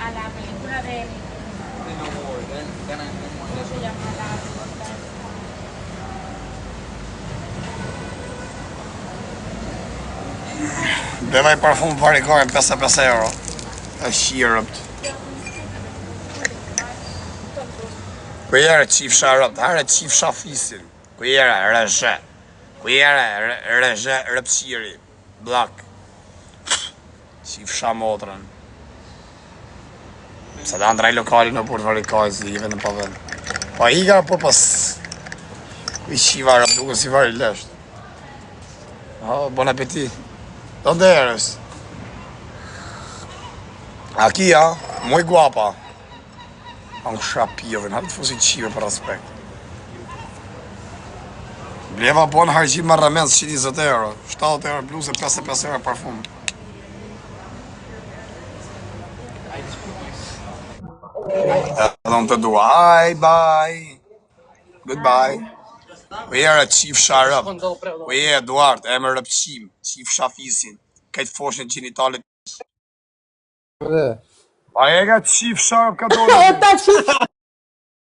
a la película de... ¿Cómo se llama la película? Beva i parfum varikorin 55 euro. E shirëpt. Kujere qifsha rëpt, hare qifsha fisin. Kujere rëzhe. Kujere rëzhe rëpsiri. Blak. Qifsha motrën. Se da ndrej lokali në port varikaj, si i vendë pa vend. Pa iga po pas... Kuj qiva rëpt, duke si vari lesht. Bon appetit. ¿Dónde eres? Aquí, muy guapa. Ang shapirën, hajtë fusi qive për respekt. Bleva bon hargjim më rëmens 120 euro, 70 euro bluzë, 55 euro parfum. Edhe unë të dua, hi, bye. Goodbye. Ujera qif sharëp, uje Eduard, e më rëpqim, qif shafisin, këtë foshën gjinitalit. A e ka qif sharëp ka dole?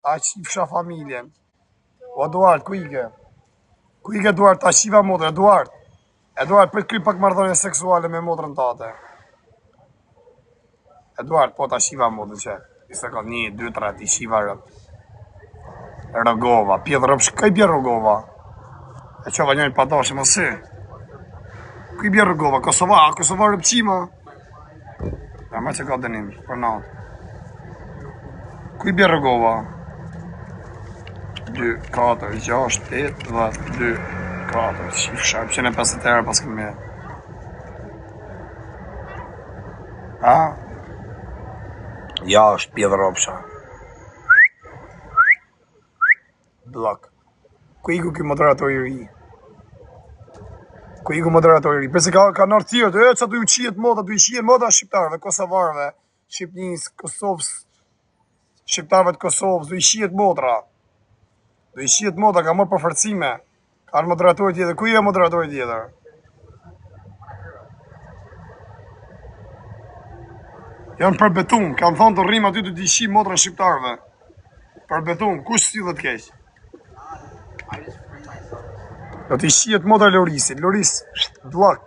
A qif sha familjen. O Eduard, ku ike? Ku ike Eduard, ta qiva modrë, Eduard. Eduard, për kry pak mardhonje seksuale me modrën tate. Eduard, po ta qiva modrë që. I se ka 1, 2, 3, ti qiva rëp. Rogova, pjedhë rëpsh, kaj bje Rogova? E qova njëri pa dashë, më si? Kaj bje Rogova, Kosova, Kosova rëpqima? Ja, me që ka dënim, për natë. Kaj bje Rogova? 2, 4, 6, 8, 10, 2, 4, qif sharp, 150 euro pas këmë. Ha? Ja, është pjedhë rëpsha. Blok. Ku iku ki moderator i ri? Ku iku moderator i ri? Përse ka nërë tjërët, që du ju qijet moda, du ju qijet moda shqiptarëve, kosovarëve, Shqipnis, Kosovës, shqiptarëve të Kosovës, du ju qijet modra. Du ju qijet moda, ka mërë përfërcime. Ka në moderator i tjetër, ku i e moderator i tjetër? Janë për betum, kanë thonë të rrimë aty të të qijet modra shqiptarëve. Për betum, kush si dhe të keqë? Do t'i shijet moda Lorisit, Loris, blok.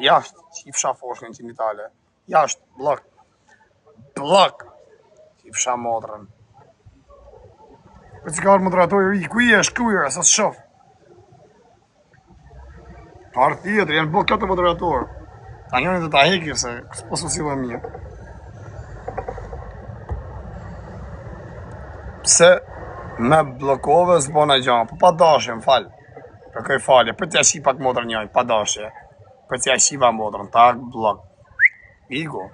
Jashtë, qifsha foshën që në Italia. Jashtë, blok. Blok. Qifsha modrën. Për që ka arë moderator i ri, ku i e shkujër, sa të shof? Arë tjetër, janë bëhë këtë moderator. Ta njërin të ta hekir, se kësë posu si dhe mje. Pse me blokove s'bona gjanë, po pa dashje, më falë. Për këj falje, për t'ja shi pak modrën njoj, pa dashje. Për t'ja shiva modrën, tak, blok. Igo.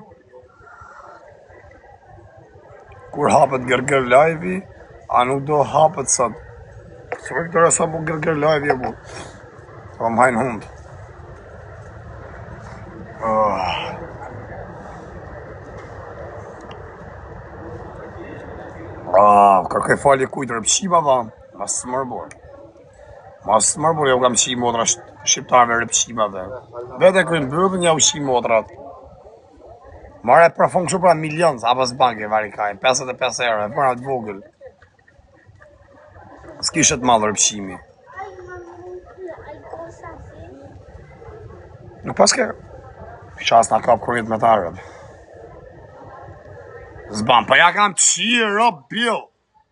Kur hapët gërgër live-i, a nuk do hapët sot. Së për këtëra sa bu gërgër live-i e bu. Të më hajnë hundë. Kërkoj falje kujtë rëpqiva dha, mas së mërbor. Mas së mërbor ja u kam qi modra shqiptarve rëpqiva dhe. Vete kërën bëdhën ja u qi modrat. Mare për fungë që pra milion, apo s'banke varikaj, 55 euro, e përna të vogël. S'kishet madhë rëpqimi. Nuk paske, qas nga kap kërrit me ta rëp. Zban, pa ja kam qirë, rëp, bil.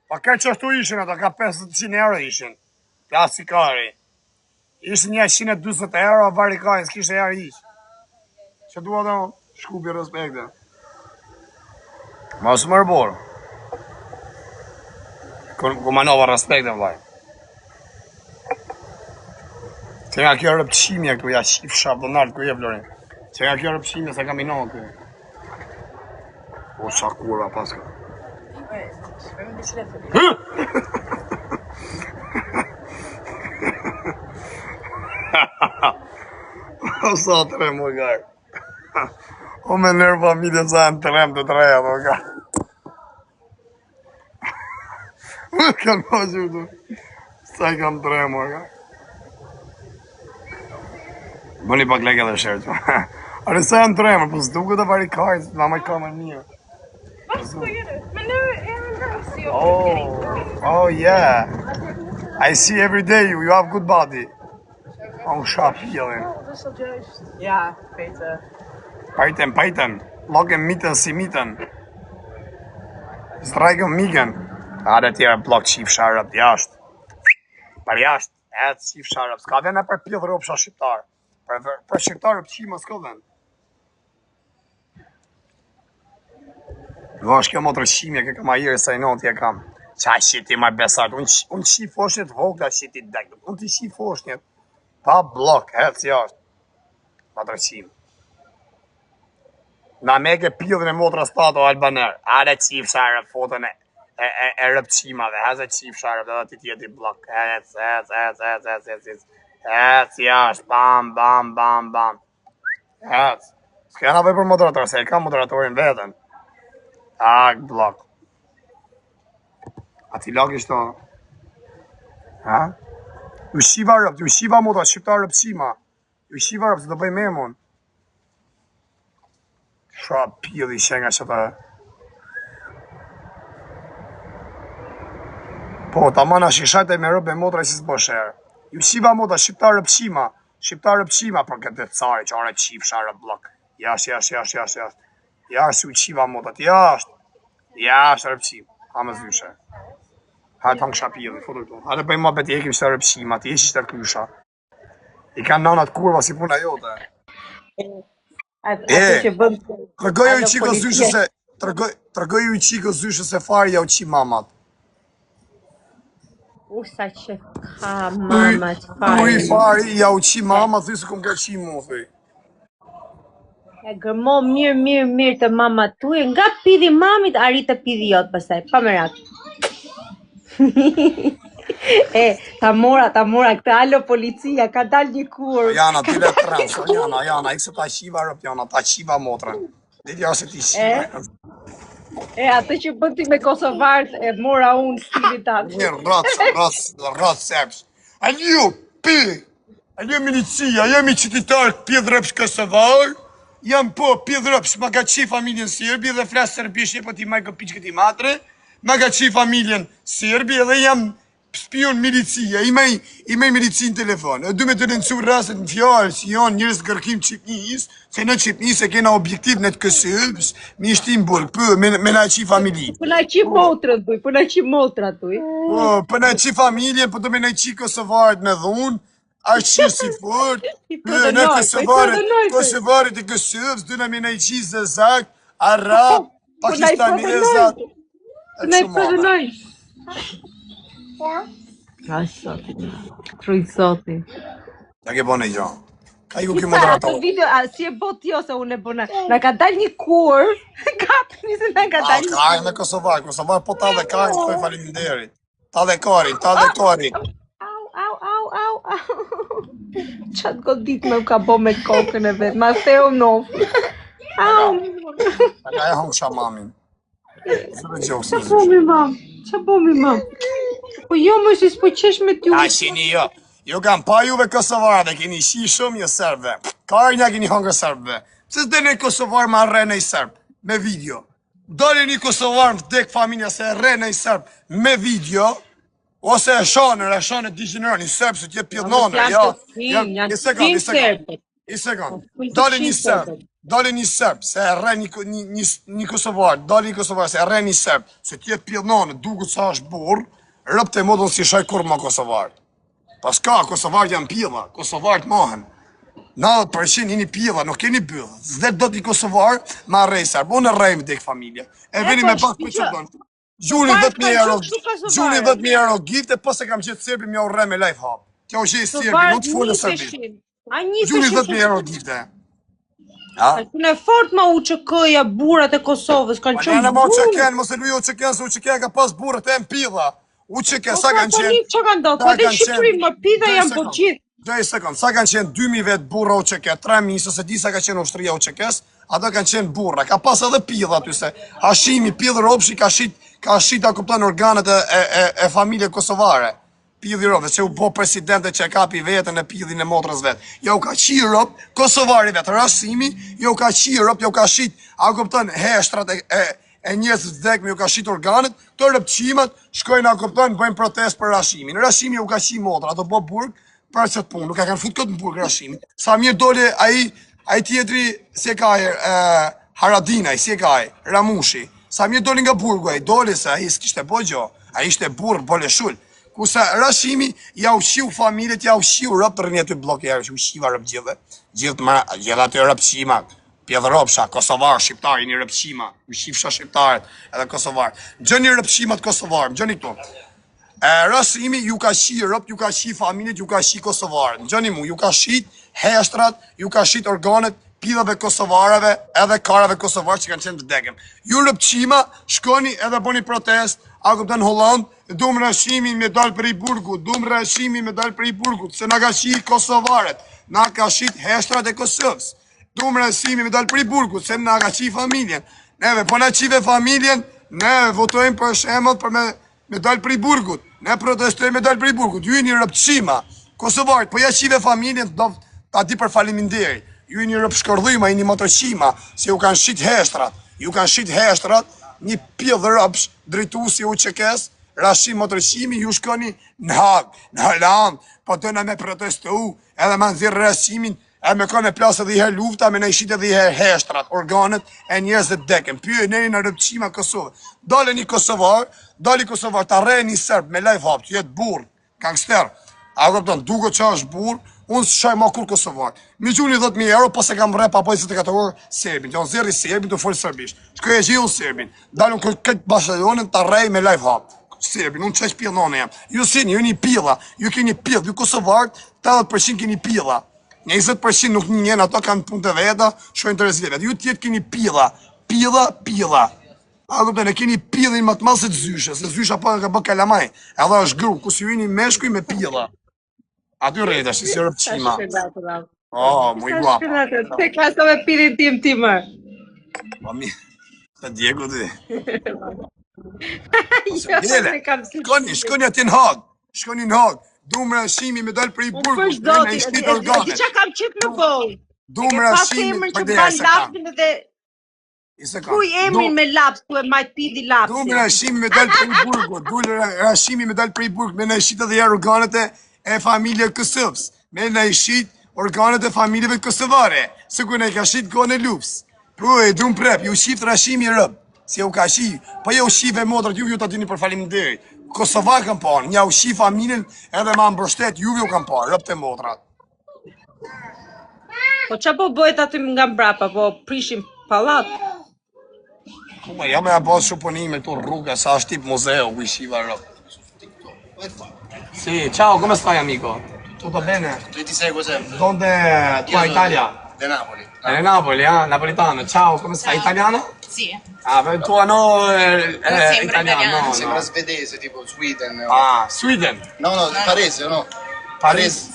Pa ka qështu ishin ato, ka 500 euro ishin. Klasikari. Ishin 120 euro, varikaj, s'kishe jarë ish. Që duha të shkupi respekte. Ma së mërbor. Ku manova respekte, vlaj. Që nga kjo rëpqimja këtu, ja shif shaf, do nalë ku je, Florin. Që nga kjo rëpqimja, se kam i nohë këtu. O, sa kurva paska. Shpërëm të shletë. O, sa të rem, o, gajë. O, me nërë familje sa në të rem të treja, o, gajë. Më kanë po që të. Sa i kam të rem, o, gajë. Bëni pak leke dhe shërë që. Are sa janë të remë, po s'duke të varikajt, nga me kamer mirë. Oh yeah. I see every day you have good body. Oh, shapilin. Ja, beter. Pajten. Loggen miten si miten. Zdrejgën migen. Are tjera blok qif sharap jashtë. Për jashtë, qif sharap. Ska vene për pjellë ropsha shqiptar. Për shqiptarë për qima s'ka ven. Vash kjo motër qimje, kjo kam ajere sa i non t'je kam. Qa shiti ma besart, unë qif foshnjet vogla shiti dek. Unë t'i qif foshnjet. Pa blok, jashtë. Motër qim. Na meke pjellën e motra stato albaner. Are qif sharap fotën e rëpqimave. Heze qif sharap dhe t'i tjeti blok. Jashtë. Bam. S'kena vej për moderator, se e ka moderatorin vetën. Ak, blok. A ti lak ishto? Ha? Ju shiva motra, shqiptar rëpqima. Ju shiva rëpë, se do bëj memon. Shra pjeli shenga që ta... Po, ta mana shishajt e me rëpë e motra si s'bosherë. Ju shiva motra, shqiptar rëpqima, për këtë cari që are qif shara blok. Jashtë. Jashtë u qiva motat, jashtë rëpqim. Ha më zyshe. Hajtë hangë shapilin, foto këto. Hajtë bëjmë ma beti ekim shtë rëpqima, ti eshi shtë krysha. I kanë nanat kurva si puna jote. Tërgoj ju i qiko zyshë se fari ja u qi mamat. Sa që ka mamat fari. Uj fari ja u qi mamat, thuj se kom ka qi mu, thuj. E gërmo mirë të mamat tuaj, nga pidi mamit, arrit të pidi jotë pastaj, pa më rak. Ta mora, këta alo policia, ka dal një kur. Jana, ty le trans, Jana, ikse ta qiva rëp, Jana, ta qiva motrën. Diti se ti qiva. Atë që bën ti me kosovarët e mora unë stilit atë. Një rrath serbs. Aljo milicia, jemi qytetar pjedhrëpsh Kosovar, jam po pjedhrëpsh, ma ka qi familjen Serbi dhe flasë serbisht, po ti maj këpiq këti matre, ma ka qi familjen Serbi edhe jam spion milicia, i mej milicin telefon. Du me të rëndësu rraset në fjallë, si janë njërës gërkim Qipnis, se në Qipnis e kena objektiv në të kësëbës, mi shtim bërë, për me na qi familji. Për na qi motrat, për na qi motrat, për na qi familjen, për të me na qi Kosovaret me dhunë, ashtë qirë si fort, në Kosovaret e kësëbës, du në me na qi Zezak, Arab, Pakistanezat, e që Truj soti. Ja ke bënë i gjanë. Ka i ku ki moderator. Atë video, si e bot jo se unë e bëna. Në ka dal një kur, kapë njëse në ka dal një kur. Ka me Kosovar po ta dhe ka, të të faleminderit. Ta dhe karin. Au. Qatë godit me u ka bo me kokën e vetë, ma theu nof. Au. Ka e hongë shamamin. Qa bo mi mam? Po jo më si s'po qesh me t'ju. A shini jo. Jo kam pa juve Kosovarve, keni shi shumë një Serbve. Karë një keni hongë Serbve. Pse s'de një Kosovar ma rre në i Serb, me video. Dole një Kosovar më vdek familja se rre në i Serb, me video. Ose e shanë digenerën, një Serb se t'je pjellonër. I sekund. Dole një Serb, se rre një Kosovar, se rre një Serb, se t'je pjellonër, duku sa është burë, rëpë të modën si shaj kur ma Kosovarë. Pas ka, Kosovarët janë pjella, Kosovarët mohen. 90% jeni pjella, nuk keni bëllë. Zdet do t'i Kosovarë, ma rej Serbë, unë rejmë dhek familje. E veni me pak për që bënë. Gjuni 10.000 euro gifte, pas e kam qëtë Serbi mja u rej me life hub. Kjo është e Serbi, nuk të full e Serbi. Gjuni 10.000 euro gifte. Në fort ma UÇK-ja burat e Kosovës, kanë qënë burë. Ma UÇK-en, mos e lujo UÇK-en, se UÇK-en ka pas burët e m'pilla. UÇK, sa kanë qenë... Që kanë do, po dhe Shqipëri më pida janë po gjithë. Doj sekund, sa kanë qenë 2.000 vetë burra UÇK, 3.000, se di sa ka qenë ushtria UÇK-s, ato kanë qenë burra. Ka pas edhe pilla aty se hashimi, pillë ropshi, ka shit a kupton organet e familje kosovare. Pilli ropë, që u bo presidente që e kapi vetën e pillin e motrës vetë. Jo ka qi ropë, kosovari vetë, rashimi, jo ka qi ropë, jo ka shit, a kupton, heshtrat e njerëzit vdekme ju ka shit organet, të rëpqimat shkojnë a kupton, bëjnë protest për Rashimin. Rashimi ju ka shi motra, ato bo burg për çet punë, nuk e kanë fut këtë në burg Rashimin. Sa mirë dole ai tjetri si e ka Haradinaj, si e ka Ramushi. Sa mirë doli nga burgu ai, dole se ai s'kishte bo gjë. Ai ishte burr bole shul. Kurse Rashimi ja ushiu familjet, ja ushiu rëp të rrënjë aty blok herë, që ushiva rëp gjithë aty rëpqima. Pjedhëropsha, kosovar, shqiptar, një rëpqima, ushifsha shqiptarët edhe kosovar. Gjëni rëpqimat kosovar, gjëni këtu. Rashimi ju ka shi rëp, ju ka shi familjet, ju ka shi kosovarët. Gjëni mu, ju ka shit heshtrat, ju ka shit organet, pidhave kosovarave, edhe karave kosovarë që kanë qenë të degem. Ju rëpqima, shkoni edhe boni protest, a këpëtën Holland, dum Rashimi me dal për i burgut, se na ka shi kosovarët, na ka shit heshtrat e Kosovës. Dum Rashimi me dal për i burgut, se na ka qi familjen. Neve, po na qive familjen, ne votojmë për shemët për me dal për i burgut. Ne protestojmë me dal për i burgut. Ju i një rëpqima, kosovarët, po ja qive familjen, ta di për faliminderi. Ju i një rëpshkërdhima, i një motoqima, se ju kanë shit heshtrat. Ju kanë shit heshtrat, një pjedhë rëpsh, drejtu si u qekes, Rashim motoqimi, ju shkoni në Hag, në Holland, po të në me protestu, edhe me nëzirë Rashimin, e me ka me plasë edhe i her lufta, me në ishit edhe i her heshtrat, organet, e njerëz dhe deken. Pyë e nëri në rëpqima Kosovë. Dale një Kosovar, ta re një Serb, me live hap, që jetë burë, gangster. A këpëton, duke që është burë, unë së shaj ma kur Kosovar. Mi gjuni 10.000 euro, pas e kam rep apo 24 orë Serbin. Që në zirë i Serbin, të folë Serbisht. Shkoj e gjithë unë Serbin. Dalë unë këtë bashkëdonën, ta rej me live hap. Serbin, unë qeq pjellone jam. Ju sini, ju një pilla, ju keni pill, ju Kosovarët, 80% keni pilla. 20% nuk njën, ato kanë punë të veta, shojnë të rezileve. Ju tjetë keni pilla. A këpëtën, e keni pillin më të malë se të zyshe, se zysha po ka bë kalamaj. Edhe është gru, ku si ju një meshkuj me pilla. Aty rejta, që si rëpqima. Mu i guap. Te klasove pidin ti mërë. Po mi, të djegu ti. Shkoni ati në Hag. Shkoni në Hag. Dumë Rashimi me dalë për i burgu. Me i shtit organet. Qa kam qip në bol. Dumë Rashimi për dhe e se ka. Kuj emrin me laps, ku e majt pidi lapsi. Dumë Rashimi me dalë për i burgu. Dumë Rashimi me dalë për i burgu. Me në i shtit edhe jarë organet e familje Kosovës. Me në i shtit organet e familjeve kosovare. Se ku në i ka shit gone lups. Po e dumë prep, ju shift Rashimi rëb. Si u ka shi, po ju shive modrat, ju të dini për falimderit. Kosovar kam parë, nja u shi familjen edhe ma mbështet, juve u kam parë, rëp të modrat. Po qa po bëjt aty nga mbrapa, po prishim palat? Kuma, ja me a bësë shuponime këtu rruga, sa është tip muzeo, ku i shiva rëp. Si, ciao, come stai amico? Tutto bene? Tu ti sei cos'è? Donde tua Italia? Da Napoli. Napoli, napolitano. Ciao, come stai? Italiano? Sì. Ah, il tuo no sembra italiano. no. Sembra svedese, tipo Sweden. Ah, Sweden. No, parese, no? Paris.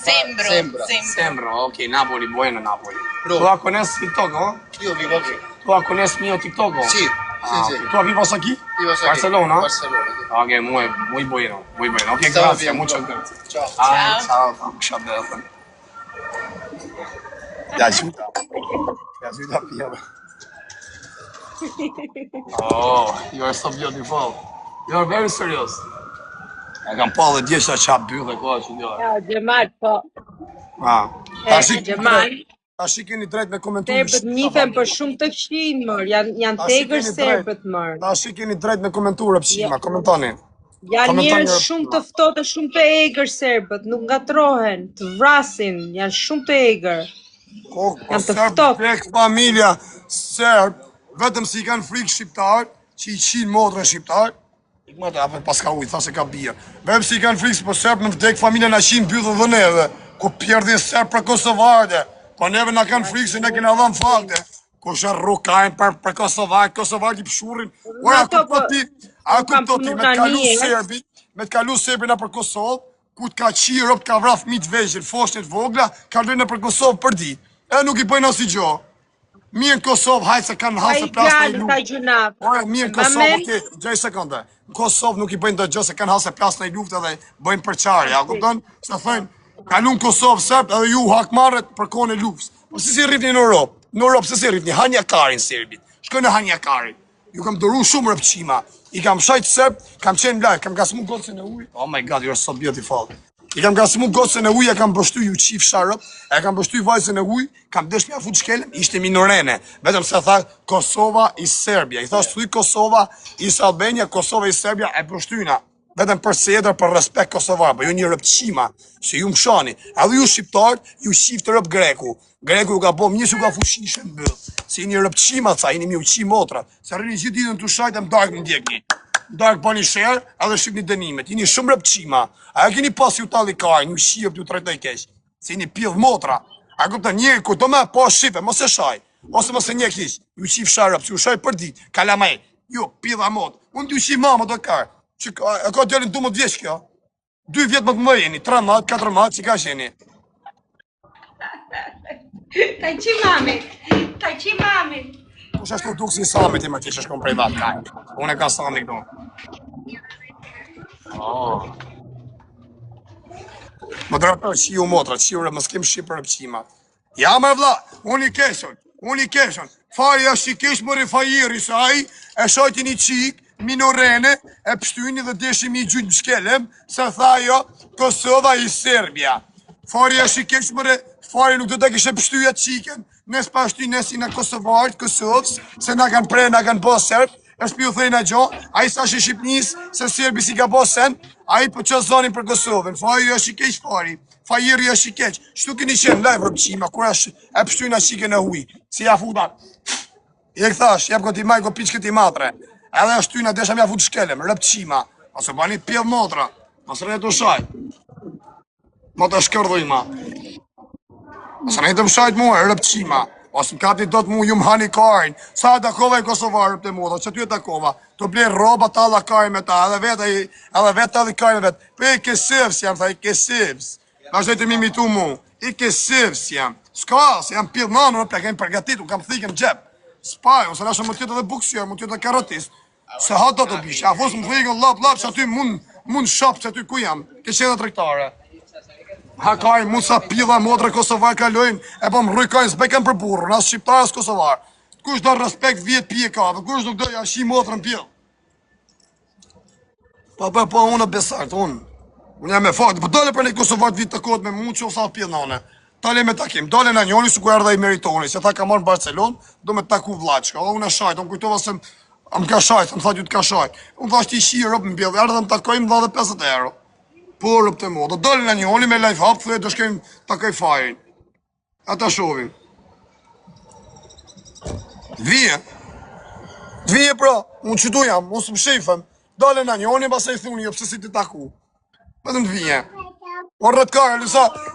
Sembra. Ok, Napoli, bueno Napoli. Bro. ¿Tú conoces TikTok, no? Io vivo qui. ¿Tú conoces mío TikTok? Sì, Ah, sì, sì. ¿Tú vives aquí? Vivo aquí. Barcelona? Barcelona, sì. Ok, muy bueno, muy bueno. Ok, Stavo gracias, bien, muchas bro. gracias. Ciao. Ciao. Ti aiuta. Ti aiuta Pia. Oh, you are so beautiful. You are very serious. E kam pa dhe djesha qa bylle koha që njërë. Ja, Gjemal, po. Gjemal. Ta shi keni drejt me komentu. Serbët njifen për shumë të qinë, mërë. Janë tegër serbët, mërë. Ta shi keni drejt me komentu rëpshima, komentoni. Janë njerëz shumë të ftohtë, shumë të egër serbët, nuk ngatrohen, të vrasin, janë shumë të egër. Janë të ftohtë. Plek familja serb, vetëm si i kanë frikë shqiptar, që i qinë modrën shqiptar, ikmate, apë pas ka ujtë, thashe ka birë. Vetëm si i kanë frikë, po serb në vdek familja në qinë byllë dhe neve, ku pjerdhin serb për Kosovarde, po neve në kanë frikë se ne kena dhëmë fakte. Ku shë rukajnë për Kosovarde i pëshurin. A këpto ti, me të kalu Serbin në për Kosovë, ku të ka qirë, të ka vraf mitë vegjën, foshnit vogla, ka lënë në për Kosovë për dit. E nuk i bëjnë asë i gjo. Mirë në Kosovë, hajtë se kanë halë se plasë në i luftë. Mirë në Kosovë, okej, gjej sekonde. Në Kosovë nuk i bëjnë dhe gjë se kanë halë se plasë në i luftë edhe bëjnë përqarja. A kupton? Se thëjnë, kalu në Kosovë sërbë edhe ju hakmarët për kone luftës. Po si rritni në Europë? Në Europë se si rritni? Hanjakarin Serbit. Shkoj në Hanjakarin. Ju kam dëru shumë rëpqima. I kam shajt serb, kam qenë lajt, kam gasmu gocën e ujë. Oh my god, you're so beautiful. I kam gasmu gocën e ujë, e kam bështu ju qif sharëp, e kam bështu vajzën e ujë, kam desh mja fut shkelem, ishte minorene. Vetëm se tha Kosova i Serbia. I thash thuj Kosova i Albania, Kosova i Serbia e bështyna. Vetëm për sedër, për respekt Kosovar, për ju një rëpqima, që ju më shani. Edhe ju shqiptarët, ju shqif të rëp greku. Greku ju ka po mjës ju ka fushishe në bëllë. Se i një rëpqima, ca, i një mi uqi motrat. Se rrini gjithë ditën të shajtë, më dark më ndjekni. Dark pa një shërë, edhe shqip një dënimet. I një shumë rëpqima. A e keni pas ju tali kaj, një shqip ju trajtoj kesh. Se i një pjellë motra. A këpëta një, ku do me po shqipe, mos e shaj. Ose mos e një kish, ju qif sharëp, që ju shaj për dit, kalamaj. Jo, pjellë amot. Unë t'ju qi mama do kar. Që e ka djallin 12 vjeç kjo. 2 vjetë më të më jeni, 3 matë, 4 matë, që ka sheni. Ta qi mamit, ta qi mamit. Kush ashtu duk si samit i më që shkon prej vatë kaj. Unë e ka sami këtu. Më drapër që ju motra, që ju rë, më s'kem shqipë për rëpqima. Ja më vla, unë i keshon. Fari ashtë i kesh më refajiri, sa aji e shajti një qik, minorene, e pështyni dhe deshimi i gjujtë mshkelem, se tha jo, Kosova i Serbia. Fari ashtë i kesh mëre, fari nuk do të kishe pështyja qiken, nes pa ashtu nesi në Kosovarit, Kosovës, se na kanë prej, na kanë bo Serb, e shpi u thejna gjo, a i sa shë Shqipnis, se Serbi si ka bo sen, a i për që zonin për Kosovën, fari ashtë i kesh fari, fajiri ashtë i keq, shtu këni qenë live rëpqima, kur ashtë e pështyna qiken e huj, si ja futa, i e këthash, jep këti maj, ko piq këti matre. Edhe është tyna desha mja fut shkelem, rëpqima, ose bani pjellë motra, ose rejtë të shaj. Po të shkërdhuj ma. Ose rejtë të më shajt mua, rëpqima, ose më kapti do të mu ju më hani karin, sa e takova i Kosovar rëpte motra, që ty e takova, të blej roba të alla karin me ta, edhe vetë të alli karin me vetë, për i kesivs jam, tha i kesivs, vazhdoj të mimitu mu, i kesivs jam, s'ka, se jam pjellë nanu, në plek, e më përgatit, u kam thikën gjep, spaj, ose nashë më tjetë edhe buksjer, më tjetë karotist, se ha do të bishë, a fosë më thejkën lap, që aty mund shop që aty ku jam, ke qenë trektare. Ha kaj, mund sa pila modre Kosovar kalojnë, e po më rrujkajnë s'bejken për burë, nësë shqiptarës Kosovar. Kush do respekt vjetë pije ka, dhe kush nuk do jashi modre në pjellë. Po, unë e besart, unë jam e faktë, po dole për një Kosovar të vitë të kodë me mund që sa pjellë nane. Tale me takim, dole në njoni su ku erdhe i meritoni, se ta ka marrë në Barcelon, do me taku vlaqka, unë e shajtë, unë kujtova se më ka shajtë, më thajtë ju të ka shajtë. Unë thashtë i shi rëpë në bjellë, erdhe më takoj më dha dhe 50 euro. Po rëpë të modë, dole në njoni me life hap, thujë të shkejmë takoj fajin. Ata shovin. Dhvije pra, unë që du jam, unë së më shifëm, dole në njoni, basa i thuni, jo pëse si të taku. Vetëm dhvije. O rëtkar,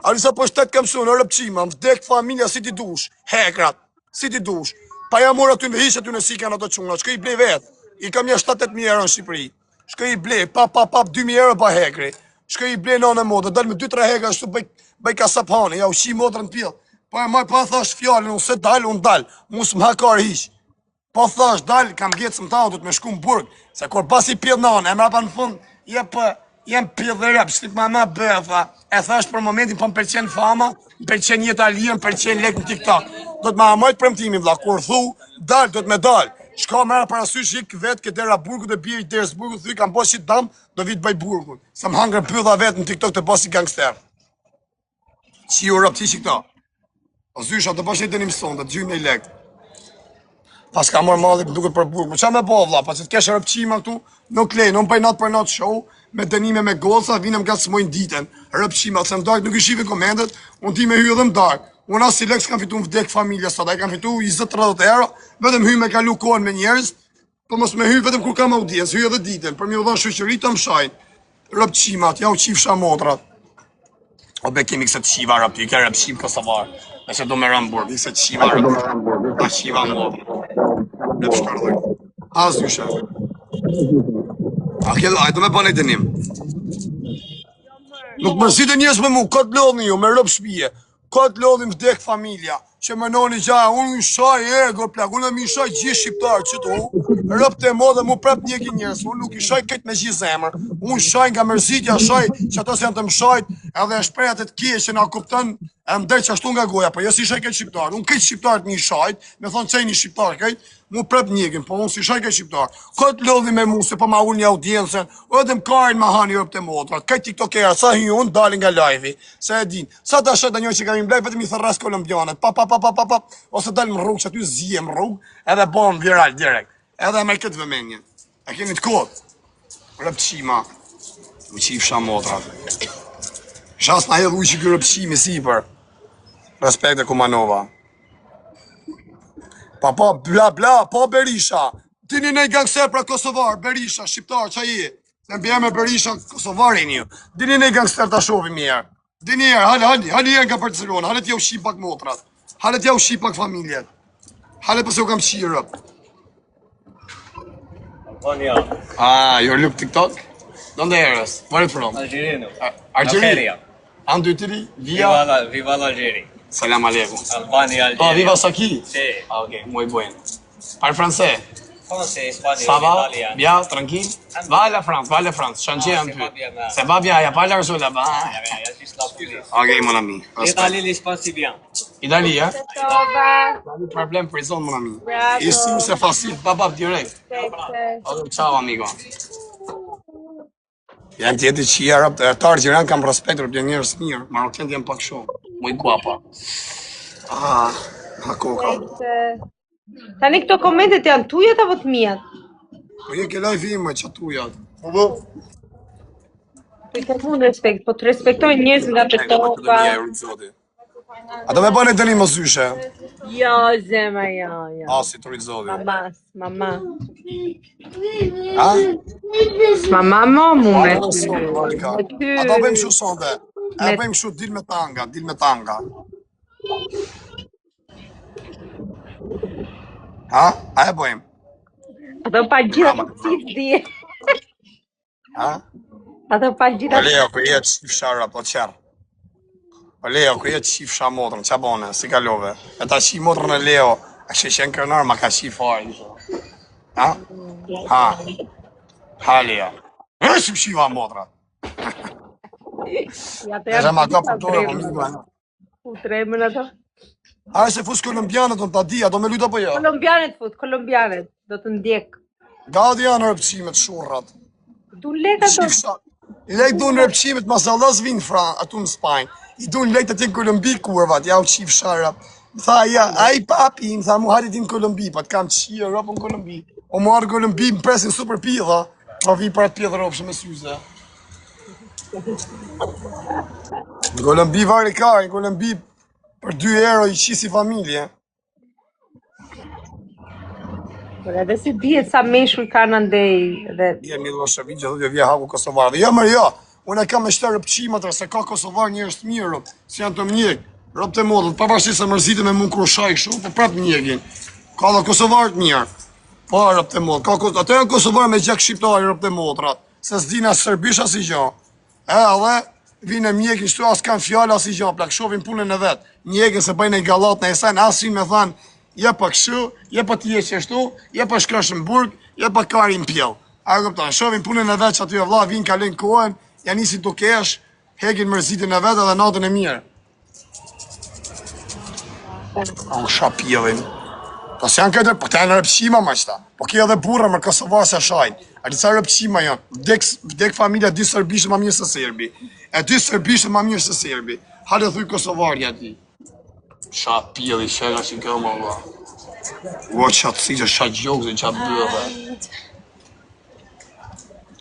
Alisa po shtetë kam shumë, rëpqima, më vdek familja si ti dush, hekrat, si ti dush. Pa ja mora ty në hishe ty në si kanë ato quna, shkë i blej vetë, i kam ja 7-8.000 euro në Shqipëri, shkë i blej, pap, 2.000 euro pa hekri, shkë i blej në modë, dalë me 2-3 hekra, shtu bëj ka saphani, ja u shi modrë në pjellë, pa e marë pa thash fjallin, unë se dalë, unë dalë, musë më hakar hish, pa thash dalë, kam gjetës më ta autut me shku më burg, se kur pas i pjellë në e mrapa në fund, jem pjellë dhe rap, shtik ma më bëfa, e thash për momentin po më përqen fama, më përqen jetë alirë, më përqen lek në TikTok. Do të ma amajt premtimi vla, kur thu, dalë, do të me dalë. Shka mera parasysh ik vetë këtë dera burgut dhe bje i deres burgut, thuj kam bosi dam, do vitë bëj burgut. Sa më hangër pylla vetë në TikTok të bosi gangster. Që ju rëp ti që këta. O zysha të bashkë të një mëson, të gjymë e lekt. Pas ka mërë malli për duke për burgut. Qa me bo vla, pas që të kesh rëpqima këtu, nuk lejnë, unë bëj natë për natë show, me dënime me goca, vinëm nga të smojnë ditën, rëpqima, se më dark nuk i shive komendet, unë ti me hyë dhe më dark. Unë asë si leks kam fitu më vdek familja sot, a i kam fitu 20-30 euro, vetëm hyë me kalu kohën me njerës, po mos me hyë vetëm kur kam audiens, hyë dhe ditën, për mi u dha shëqëri të më shajnë, rëpqimat, ja u qifsha motrat. O be kemi këse të shiva rëpti, i ke rëpqim Kosovar, e që do me Ramburg, i këse të shiva rëpti, a shiva motrat, rëpshkardoj, as dyshe. A do me bënej dënim. Nuk mërzit e njës me mu, këtë lodhni ju, me rëp shpije, këtë lodhni më vdek familja, që më noni gja, unë më shaj ego plak, unë më shaj gjithë shqiptarë që tu, rëp të mo dhe mu prep njëki njës, unë nuk i shaj këtë me gjithë zemër, unë shaj nga mërzitja, shaj që ato se janë të më shajt, edhe shprejat e të kje që na kuptën e mdej që ashtu nga goja, po jo si shaj këtë shqiptar. Unë këtë shqiptarët një shajt, me thonë që një shqiptar këtë, mu prep njegin, po unë si shaj këtë shqiptar. Këtë lodhi me mu, se po ma unë një audiencen, edhe më karin ma hani rëp të motrat. Këtë tiktokera, sa hi unë, dalin nga live-i, se e din. Sa të ashet dhe njoj që kam im live, vetëm i thërres kolombianet, ose dalë më rrugë që aty zije më rrugë, edhe bom viral direkt. Edhe me këtë vëmenjen. E keni të kodë. Rëpqima. U qifsha motrat. Shas na hedh ujë që kërë rëpqimi sipër. Respekt e Kumanova. Pa bla bla, pa Berisha. Tini nej gangster pra Kosovar, Berisha, shqiptar, qa je? Se më bjerë me Berisha, Kosovarin ju. Dini nej gangster ta shovi mirë. Dini herë, hali herë nga Barcelona, halet ja u shqip pak motrat. Halet ja u shqip pak familjet. Halet pëse u kam qirë. Albania. Ah, you look TikTok? ¿Dónde eres? Where are you from? Algerino. Algeria. Andu të ri? Viva l'Algeri. Salam aleikum. Albania, Algeria. Oh, viva aquí? Sí. Ah, ok, muy bueno. Parle francés? Français, espagnol, Ça va? italien. Bien, tranquille? Va à la France, changer un peu. Ça va bien, il n'y a pas l'argent là-bas. Il y a juste la police. Ok, mon ami. L'Italie, l'espace, c'est bien. Italie, hein? Tova. Pas de problème, prison, mon ami. Bravo. Ici, c'est facile, papa, direct. Ok, ciao, amigo. Janë tjeti që i arab të ertarë që janë kam respekt për njerëz mirë, marokent janë pak shumë, muy guapa. Ah, ma koka. Tani këto komentet janë tujat apo të mijat? Po je ke live ime që tujat. Po. Po i ka mund respekt, po të respektojnë njerëz nga Petova. A do me bëni dëni më zyshe? Jo, zema, jo. Ah, si të rizodi. Mama. Ha? Mama mu me A do bëjmë shu sonde? E bëjmë shu dil me tanga. Ha? A e bëjmë? Ato pa gjitha si s'dje. Ha? Ato pa gjitha. Po Leo, kër jetë qif shara, po qërë. Po Leo, kër jetë qif sha motrën, qa bone, si kalove? E ta qif motrën e Leo, a kështë qenë kërnar, ma ka qif fare. Ha? Ha, Leo. E që më shiva motra. E që ma ka përtore, po mi duhe. U tremën ato. A e se fus kolombianët, unë ta dia, do me luta po jo? Kolombianet, do të ndjek. Gadi janë rëpqimet shurrat. Du lek ato. I lek du në rëpqimet, masallas vinë atu në Spajnë. I du në lek të t'jenë Kolombi kurvat, ja u qif shara. Më tha, ja, a i papi, më tha, mu harit i në Kolombi, pa t'kam qia rëpë në Kolombi. O mu harë Kolombi, më presin super pidha, pa vi për atë pidha rëpë shumë e syze. Në Kolombi vari ka, në Kolombi për 2 euro i qisi familje. Por edhe si dihet sa meshuj kanë andej dhe... Dje Milošević që dhëtë vje haku Kosovarë. Dhe jo mërë jo, unë e kam me shtë rëpqimet, se ka Kosovarë njërës të mirë, si janë të mjekë, rëpë të modët, pavarësisht se mërzite me mund krushaj kështu, po prapë mjekin. Ka dhe Kosovarë të mirë, po rëpë të modët. Ato janë Kosovarë me gjak shqiptari rëpë të modrat, se s'dina sërbisha si gjo. Edhe vinë e mjekin shtu, as kanë fjalla si gjo, plak shovin punën e vetë. Mjekin se bëjnë e galat në esen, asin me thanë, je pa kështu, je pa t'je qështu, je pa shkosh në burg, je pa kari në pjell. A këpëtan, shovin punën e vetë që aty e vla, vinë kalin kohën, janë nisi të kesh, hekin mërzitin e vetë edhe natën e mirë. A në shra pjellin. Po se janë këtë, po të janë rëpqima ma qëta. Po kje edhe burra më Kosovarë se shajnë. A disa rëpqima janë. Vdek familja 2 sërbishtë ma mirë se serbi. E 2 sërbishtë ma mirë se serbi. Hale thuj Kosovarë jati. Qa pjeli, shega që kjo më vla. Ua qatë si që qa gjokë dhe qa bëve.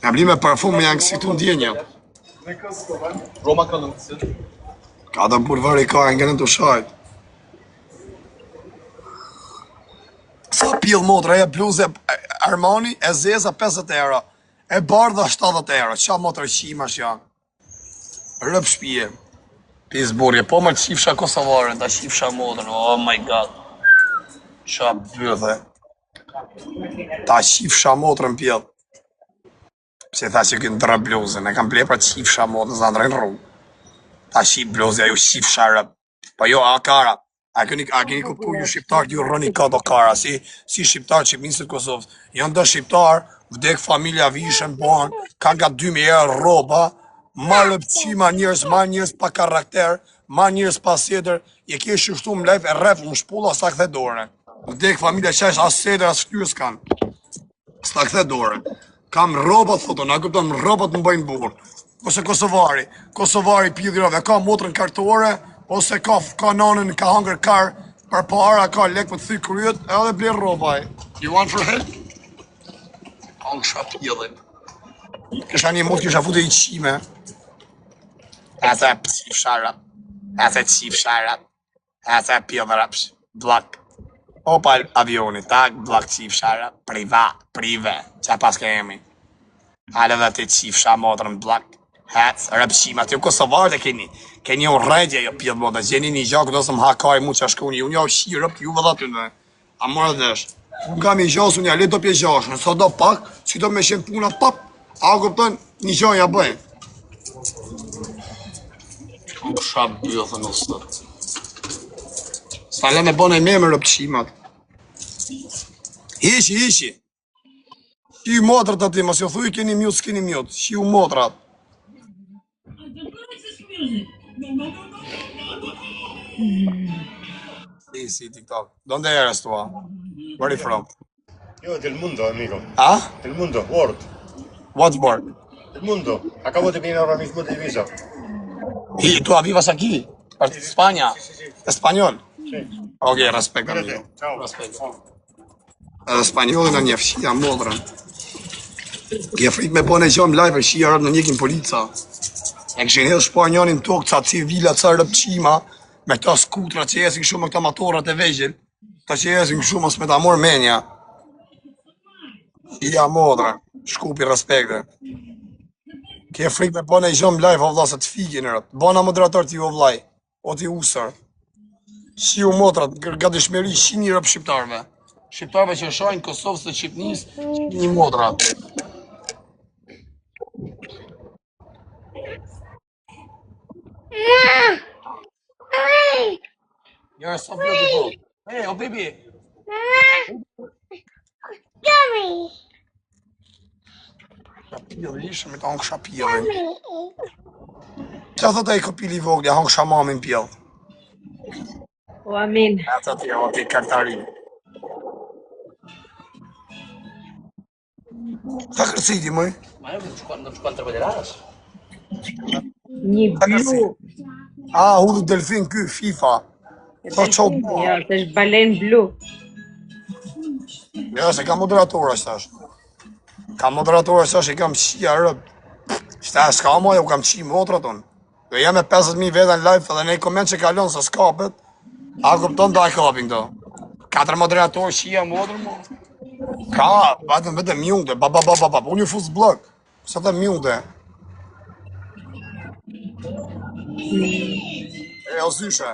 E bli me parfum me janë kësi tu ndjenja. Roma kalıntısı. Ka da burvar i ka e ngenen të shajt. Sa pjell motra, e bluze Armani, e zeza 50 euro. E bardha 70 euro. Qa motra qimash janë. Rëp shpije. Pizburje, po më qifsha Kosovarën, ta qifsha modrën, oh my god. Qa bëdhe. Ta qifsha modrën pjell. Pse tha që kënë dra bluzën, e kam ble pra qifsha modrën, zë ndrejnë rrugë. Ta qif bluzë, ju qifsha rëp. Po jo, a kara. A keni kuptu ju shqiptar, ju rëni ka do kara, si shqiptar që minësit Kosovës. Janë dhe shqiptar, vdek familja vishën, bon, kanë ka 2000 euro roba, marrë pëqima njerës pa karakter, marrë njerës pa seder, je ke shështu më lejf e rref më shpulla sa këthe dore. Më dek familja qesh as seder as shtyrës kanë. Sa këthe dore. Kam robat, thoto, na këpton robat më bëjnë burë. Ose Kosovari pjidhirave, ka motrën kartore, ose ka nanën, ka hangër karë, për para ka lek për të thy kryet, edhe bler robaj. You want for help? Hangë shapjidhin. Kësha një mot kisha fute I qime. Ese qif sharap. Ese qif sharap. Ese pjidhraps. Blak. Opa avioni, tak, blak qif sharap. Prive. Qa pas ke jemi. Ale dhe ti qif shamotrën blak. Hec, rëpshima, të jo Kosovarët e keni jo regje jo pjellë moda, gjeni një gjakë do së më hakaj mu që shkoni, unë jo shirë, ju vëdha të në, a mërë dhesh. Unë kam I gjasë, unë ja le do pje gjashë, nëso do pak, që do me shenë puna pap, a këpëtën, një gjahë ja bëjnë. Unë shabë bjë dhe nësë të. Sta le me bëne me rëpshimat. Hishi. Shiu motrat ati, mas jo thuj keni mjot, s'keni mjot, shiu motrat. Sì, TikTok. ¿Dónde eres tú? Where are you from? Yo del mundo, amigo. ¿Ah? Del mundo, world. What word? Del mundo. Acabo de venir ahora mismo de Ibiza. ¿Y tú vivas aquí? España? Español? Sí. Ok, respecto, amigo. Ciao. Respecto. Español në një fshia modrën. Kje frit me po në gjëm live, shia rëp në njekin polica. E këshin hedhë shpanjanin tokë, ca civila, ca rëpqima, me këta skutra që jesin shumë, me këta motorat e vegjel, ta që jesin shumë, mos me ta mor menja. Shia modrë, shkupi respekte. Kje frit me po në gjëm live, o vla se të fikin rëp. Bana moderator ti o vlaj, o ti usër. Shiu modrat, nga dëshmeri, shini rëp shqiptarve. Shqiptarve që shajnë Kosovës dhe Shqipnis, një modrat. You're so beautiful. Hey, oh baby. Shapilli, ishë me të hangë shapillin. Qa thot e I kopili vogli, hangë shamamin pjell. O amin. Ata ti, o ti kartarin. Sa kërciti, mëj? Non ci quanto vederàs. Një blu. Ah, hullu delfin ky, FIFA. Sa qot bo. Ja, të është balen blu. Ja, se ka moderatora, shtash. Ka moderatora, shtash, I kam qia rëb. Shtash, s'ka moja, u kam qi motra ton. Do jam me 50.000 veta në live, edhe ne koment që kalon se s'kapet. A këpton do a kapin këto. 4 moderator, qia modrë, mo. Ka, vetëm mjungde, unë ju fus blok. Sa të mjungde. E o zyshe.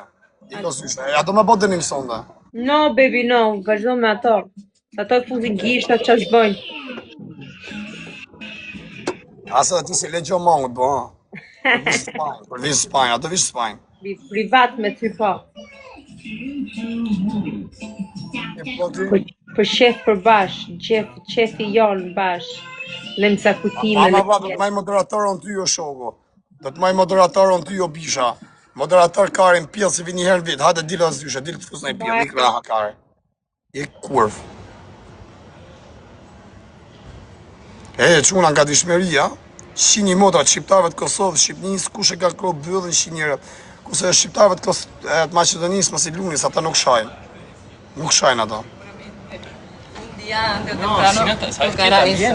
Ja do me bo dënim sonde. No, baby, no, vazhdo me ato. Ato e fuzin gishtat që është bëjnë. Asa dhe ti si legjo mangët, bo, ha? Për vishë Spanjë, ato vishë Spanjë. Privat me ty po. Për shef për bash, qefi jonë bash. Lem ca kutime. Do të maj moderatorën ty o shogo. Do të maj moderatorën ty o bisha. Moderator Karin pjellë se vi një herë në vit. Hajde dilë as dyshe, dilë të fusë në I pjellë. Ik raha Karin. Ik kurv. E quna nga dishmeria, shini modrat shqiptarëve të Kosovës, Shqipnis, kush e ka kro bëllën shinjere. Kuse shqiptarëve të Macedonisë, mos I lunis, ata nuk shajnë. Nuk shajnë ata.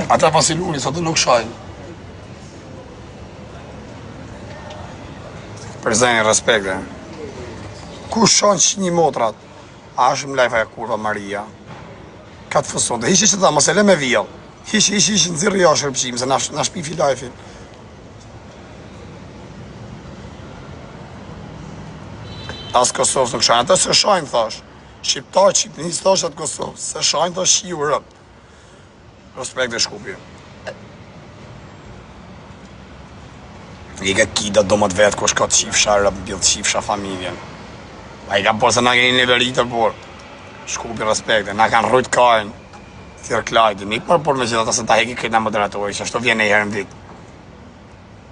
Ata pas I lunis, ata nuk shajnë. Për zeni respekte. Kush shajnë shini modrat? A është më lajfa e kurva Maria. Ka të fëson, dhe ishi që ta, mos e le me vjell. Ishi në zirë jashë rëpqim, se na shpifi lajfin. As Kosovës nuk shajnë, ata se shajnë, thash. Shqiptar, Shqipnis, thash atë Kosovës, se shajnë, thash shiu rëp. Respekt dhe shkupi. I ka kita do më të vetë, kush ka të qifsha rëp, bjellë të qifsha familjen. A I ka por se na keni një veritër, por. Shkupi respekte, na kanë rrujt kajnë. Thirë klajti, nik për me gjithë ata se ta heki këtë në moderatori, që ashtu vjen e herë në vit.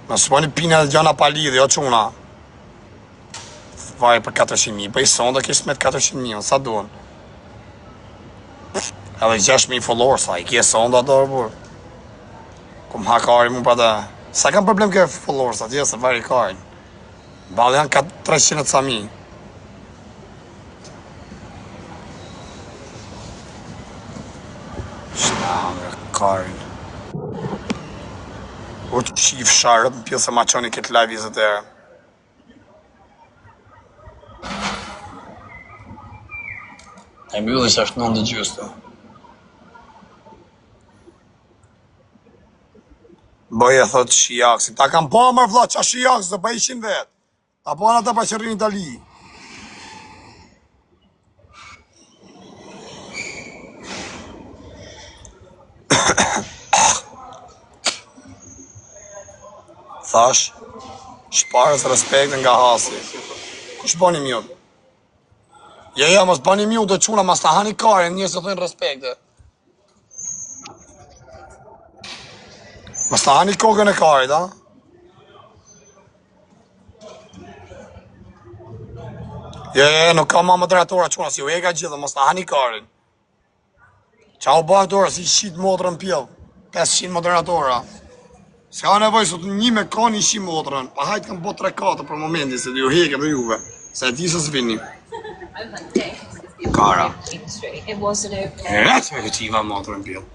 Në s'poni pina dhe gjana pa lidhje, o quna. Vaj për 400.000, për i sonda kështë me 400.000, sa duen. Edhe 6.000 followers, i kje sonda do rëbur. Kum hakari mu pra da. Sa kam problem kërë followers, atje se vari karin. Balë janë 300 të sami. Shna hangre karin. U të qif sharët, në pjesë se ma qoni këtë live vizët e. E mbyllis është 9 gjystë. Bëje thot shijaksin. Ta kam pa mërë vla qa shijaksin, dhe pa ishin vetë. Ta pa në ta pa që rrinë Itali. Thash, shparës respekt nga hasi. Kush bani mjot? Ja, mos bani mjot dhe quna, mas ta hani kare, njësë të thënë respekte. Mas ta hani kokën e karit, ha? Ja, nuk ka ma moderatora quna, si u ega gjithë, mas ta hani karin. Qa u bërë dora, si shqit motrën pjellë, 500 moderatora. Ska nevoj, sot një me ka një shi motrën, pa hajtë kam bo 3-4 për momentin, se dhe ju heke dhe juve, se e ti se s'vini. Kara. E, që e qiva motrën pjellë.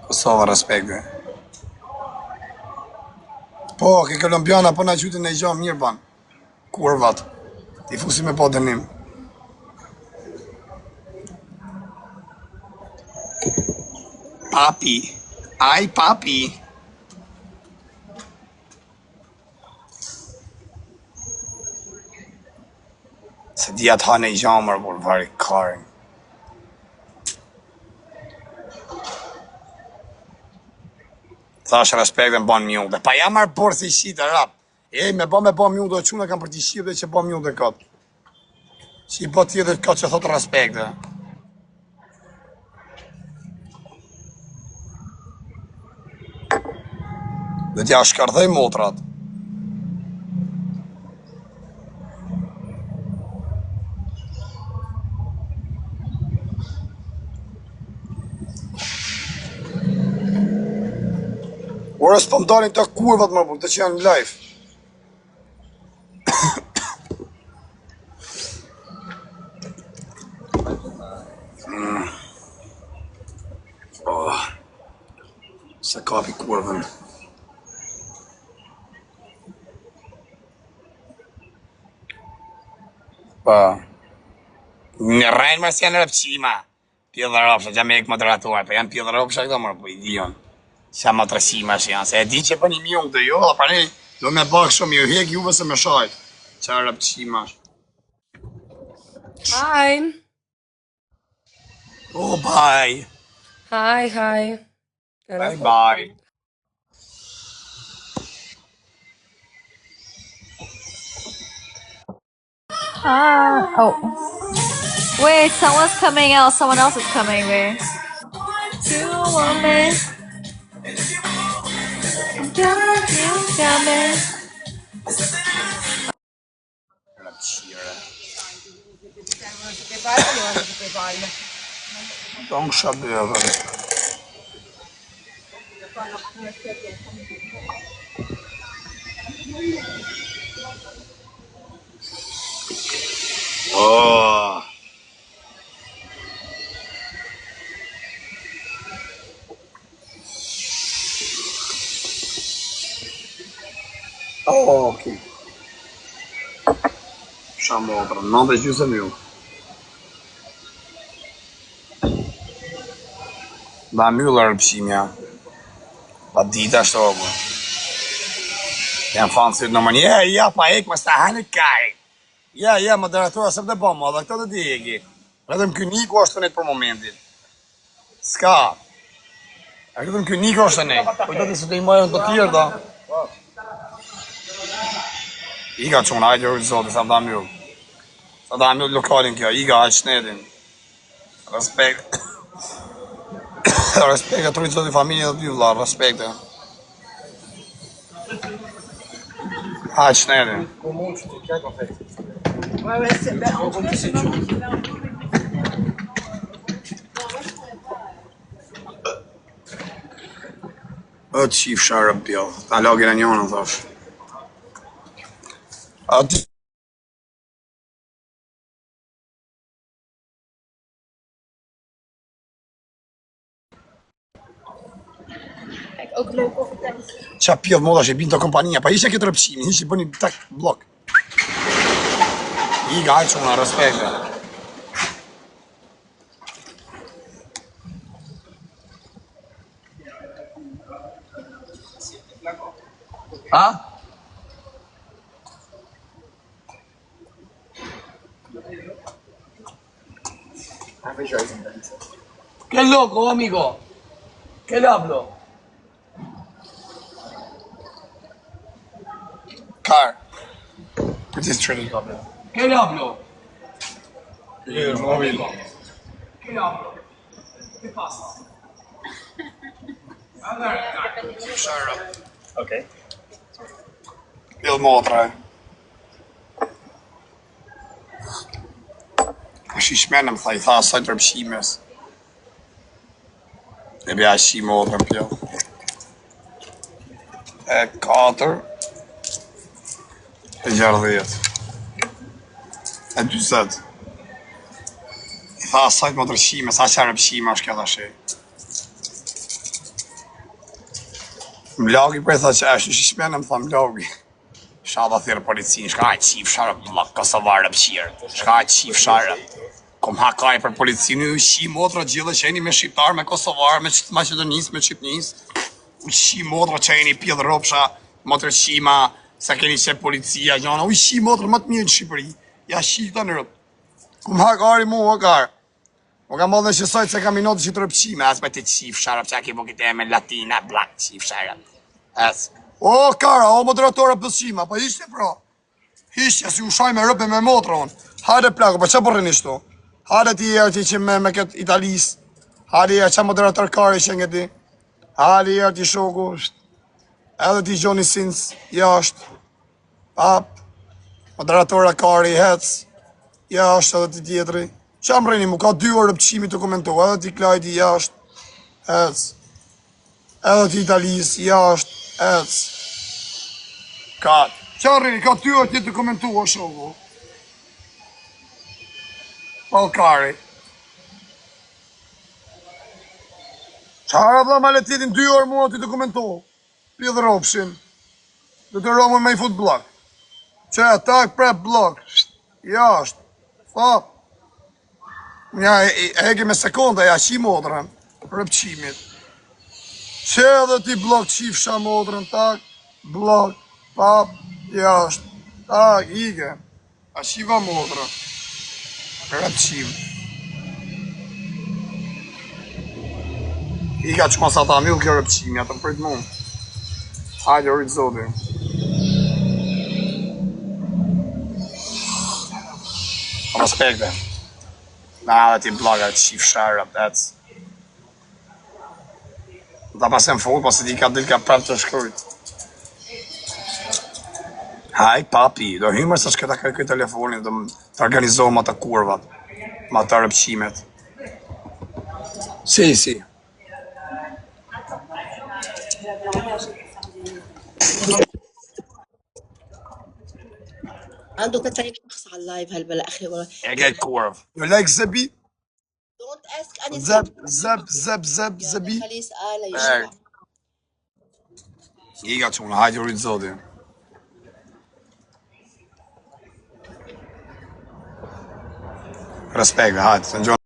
Kosova respekte. Po, ke kolombiana po na qytin e gjo mirë ban. Kurvat. Ti fusi me po dënim. Papi. Aj, papi. Se di atë hanë e gjamër, por vari karin. Thash respekt dhe m'ban mjung dhe pa jam marrë porë si shqita rap. E, me ba mjung dhe quna kam për t'i shqip dhe që ba mjung dhe këtë. Që i ba tjetër këtë që thotë respekt dhe. Dhe t'ja shkardhej motrat. Ora s'po m'dalin të kurvat më bërë, të që janë live. Oh. Se kapi kurvën. Pa. Në rejnë mërës janë rëpqima. Pjellë rëpshë, që me ekë moderatuar, pa janë pjellë rëpshë këto mërë, po i dion. Qa ma të rësima që janë, se e di që për një mjung të jo, dhe pra ne do me bakë shumë, ju hek juve se me shajt. Qa rëpqima. Hi. Oh, bye. Hi. Bye. Oh. Wait, someone's coming out. Someone else is coming, wait. You want me? Don't shut the oven. Oh. Oh, ok. Shamodra, 9:40. Da myllër rëpshimja. Pa dita shto, bu. Janë fanë si në mënjë, ja, pa ek, më sta hanë kaj. Ja, moderatora se pëtë bëmë, dhe këto të di eki. Vetëm kjo Niko është të nejtë për momentin. Ska. A vetëm kjo Niko është të nejtë. Kujtët se të i mojën të tjerë, da. Iga quna, hajde rrë zote, sa da mjull. Sa da mjull lokalin kjo, iga hajtë shnedin. Respekt. Respekt e të rritë zote familje dhe dy vla, respekt e. Hajtë shnedin. O të qif sharë pjell, ta login e njënë, thash. Atë qa pjell moda që i binë të kompania, pa ishe këtë rëpshimi, ishe i bëni tak blok. Iga hajtë quna, respekte. Ha? Che loco, amico! Che diavolo! Car. Për ti së Che diavolo! mobil. Che diavolo! Che passa? Ok. Pjell motra e. Është i shmenëm, tha, i tha asaj të rëpshimes. E bja shi motrën pjell. E 4. E 60. E 20. I tha asaj të motrëshime, sa që rëpshime është kjo të shi. Mlagi për e tha që është i shmenëm, tha mlagi. Shada thirë policin, shka e qif sharë, blok, Kosovarë pëshirë, shka e qif sharë. Kom hakaj për policin, u shi motra gjithë që jeni me shqiptar, me Kosovarë, me Maqedonis, me Shqipnis. U shi motra që jeni pjellë ropsha, motrë shima, sa keni që policia, gjana, u shi motra më të mirë në Shqipëri. Ja shi këta në rëpë. Kom hakari mu, hakar. Më kam bodhe që sajtë se kam inotë që të rëpshime, as me të qif sharë, që a ki bukit e me latina, blak, qif sharë. As. O, kara, o moderatora pësqima, pa ishte pra. Ishte, si u shaj me rëpe me motra unë. Hajde plako, pa që përrin ishto? Hajde ti e ti që me këtë Italis. Hajde e që moderator kari që nga ti. Hajde e ti shoku. Edhe ti Gjoni Sins, jashtë. Pap. Moderatora kari, hec. Jashtë edhe ti tjetëri. Që më rrini mu, ka 2 orë pëqimi të komentohë. Edhe ti Klajti, jashtë. Hec. Edhe ti Italis, jashtë. Ec. Ka. Qarrini, ka 2 orë të komentua shoku. Palkari. Qara vla ma le tjetin 2 orë mua të komentua. Pjedhë ropshin. Dhe të romën me i fut blok. Që, tak, prep blok. Jashtë. Fap. Nja, hegi me sekonda, ja shi modrën. Rëpqimit. Që edhe ti blok qifsha modrën, tak, blok, pap, jashtë, tak, ike, a shiva modrën, rëpqim. Ika që mos ata mjull kjo rëpqim, ja të përit mund. Hajde, rritë zoti. Respekte. Na edhe ti blok, qifsha, rëpec. Da pasem fort, pas ti ka del ka prap të shkrujt. Haj, papi, do hymër sa shketa kërkoj telefonin, do të organizohëm atë kurvat, ma të rëpqimet. Si. عنده كتعين شخص على اللايف هالبلا اخي والله. E get kurv. You like Zebi? Don't ask anything. Zebi. خليه يسأل يشرح. Iga quna, hajde rritë zoti. Respekt, hajde, të njohë.